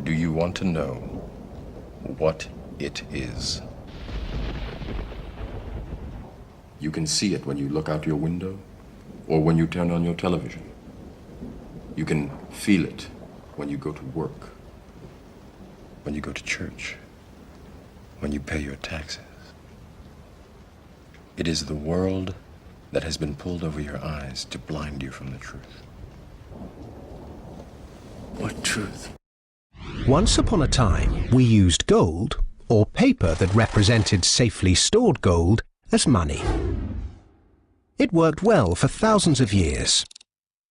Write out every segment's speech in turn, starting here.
Do you want to know what it is? You can see it when you look out your window or when you turn on your television. You can feel it when you go to work, when you go to church, when you pay your taxes. It is the world that has been pulled over your eyes to blind you from the truth. What truth? Once upon a time, we used gold, or paper that represented safely stored gold, as money. It worked well for thousands of years,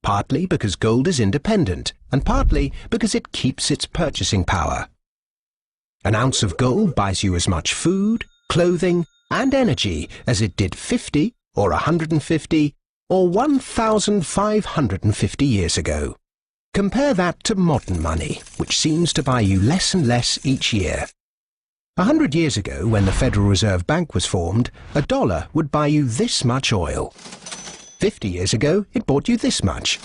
partly because gold is independent, and partly because it keeps its purchasing power. An ounce of gold buys you as much food, clothing, and energy as it did 50, or 150, or 1,550 years ago. Compare that to modern money, which seems to buy you less and less each year. 100 years ago, when the Federal Reserve Bank was formed, $1 would buy you this much oil. 50 years ago, it bought you this much.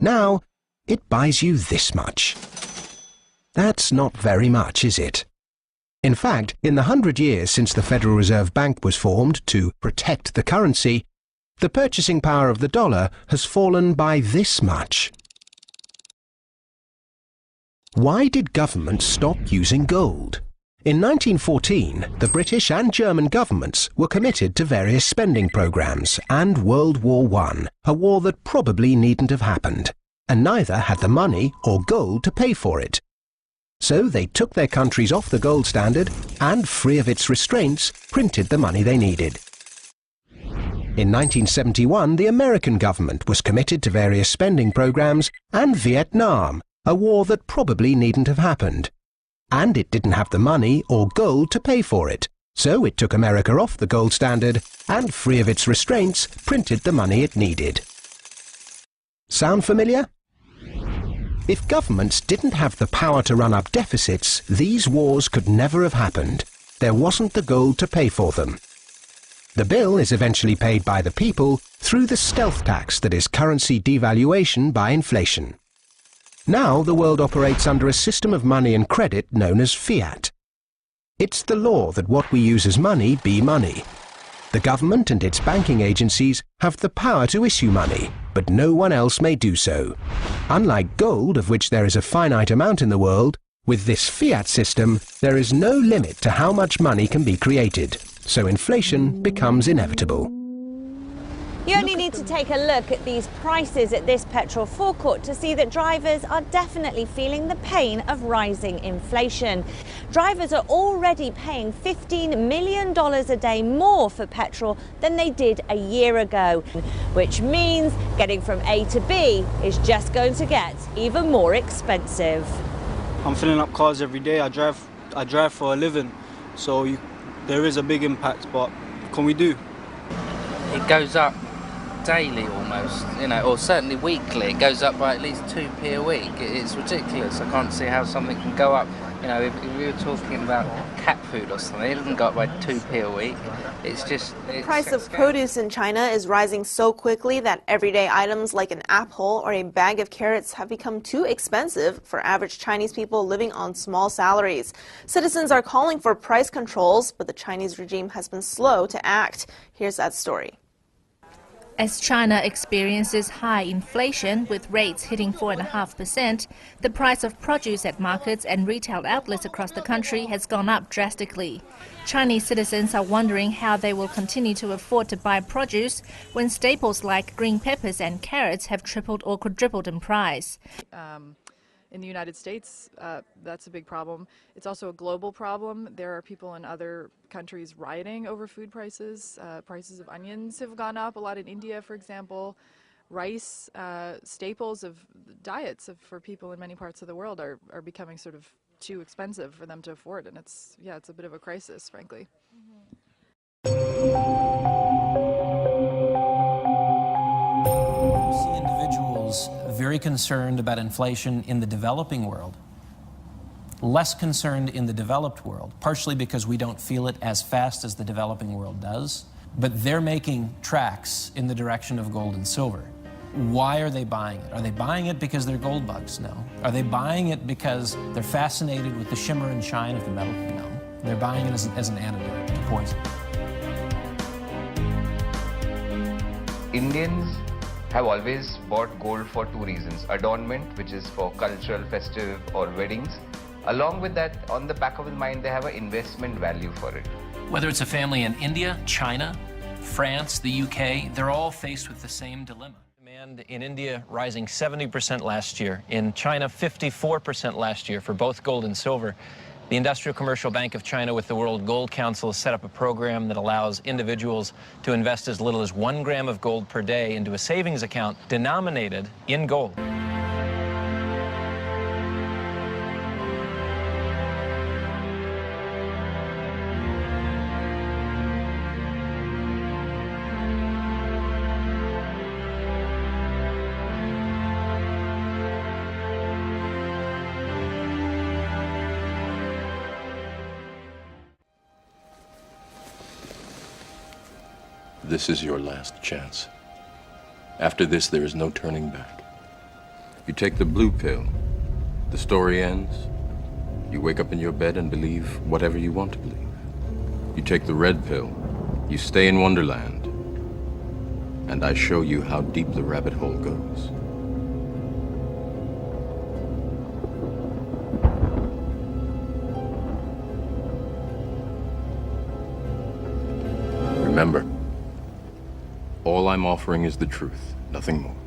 Now, it buys you this much. That's not very much, is it? In fact, in the 100 years since the Federal Reserve Bank was formed to protect the currency, the purchasing power of the dollar has fallen by this much. Why did governments stop using gold? In 1914, the British and German governments were committed to various spending programs and World War I, a war that probably needn't have happened, and neither had the money or gold to pay for it. So they took their countries off the gold standard and, free of its restraints, printed the money they needed. In 1971, the American government was committed to various spending programs and Vietnam, a war that probably needn't have happened. And it didn't have the money or gold to pay for it, so it took America off the gold standard and, free of its restraints, printed the money it needed. Sound familiar? If governments didn't have the power to run up deficits, these wars could never have happened. There wasn't the gold to pay for them. The bill is eventually paid by the people through the stealth tax that is currency devaluation by inflation. Now the world operates under a system of money and credit known as fiat. It's the law that what we use as money be money. The government and its banking agencies have the power to issue money, but no one else may do so. Unlike gold, of which there is a finite amount in the world, with this fiat system, there is no limit to how much money can be created, so inflation becomes inevitable. You only need to take a look at these prices at this petrol forecourt to see that drivers are definitely feeling the pain of rising inflation. Drivers are already paying $15 million a day more for petrol than they did a year ago, which means getting from A to B is just going to get even more expensive. I'm filling up cars every day. I drive for a living, so there is a big impact, but what can we do? It goes up daily almost, or certainly weekly. It goes up by at least 2p a week. It's ridiculous. I can't see how something can go up. If we were talking about cat food or something, it doesn't go up by 2p a week. The price of produce in China is rising so quickly that everyday items like an apple or a bag of carrots have become too expensive for average Chinese people living on small salaries. Citizens are calling for price controls, but the Chinese regime has been slow to act. Here's that story. As China experiences high inflation, with rates hitting 4.5%, the price of produce at markets and retail outlets across the country has gone up drastically. Chinese citizens are wondering how they will continue to afford to buy produce when staples like green peppers and carrots have tripled or quadrupled in price. In the United States, that's a big problem. It's also a global problem. There are people in other countries rioting over food prices. Prices of onions have gone up a lot in India, for example. Rice, staples of diets for people in many parts of the world are becoming sort of too expensive for them to afford, and it's a bit of a crisis, frankly. Very concerned about inflation in the developing world, less concerned in the developed world, partially because we don't feel it as fast as the developing world does, but they're making tracks in the direction of gold and silver. Why are they buying it? Are they buying it because they're gold bugs? No. Are they buying it because they're fascinated with the shimmer and shine of the metal? No. They're buying it as an antidote to poison. Indians have always bought gold for two reasons: adornment, which is for cultural, festive or weddings. Along with that, on the back of the mind, they have an investment value for it. Whether it's a family in India, China, France, the UK, they're all faced with the same dilemma. Demand in India rising 70% last year. In China, 54% last year for both gold and silver. The Industrial Commercial Bank of China with the World Gold Council has set up a program that allows individuals to invest as little as 1 gram of gold per day into a savings account denominated in gold. This is your last chance. After this, there is no turning back. You take the blue pill, the story ends. You wake up in your bed and believe whatever you want to believe. You take the red pill, you stay in Wonderland, and I show you how deep the rabbit hole goes. Remember, all I'm offering is the truth, nothing more.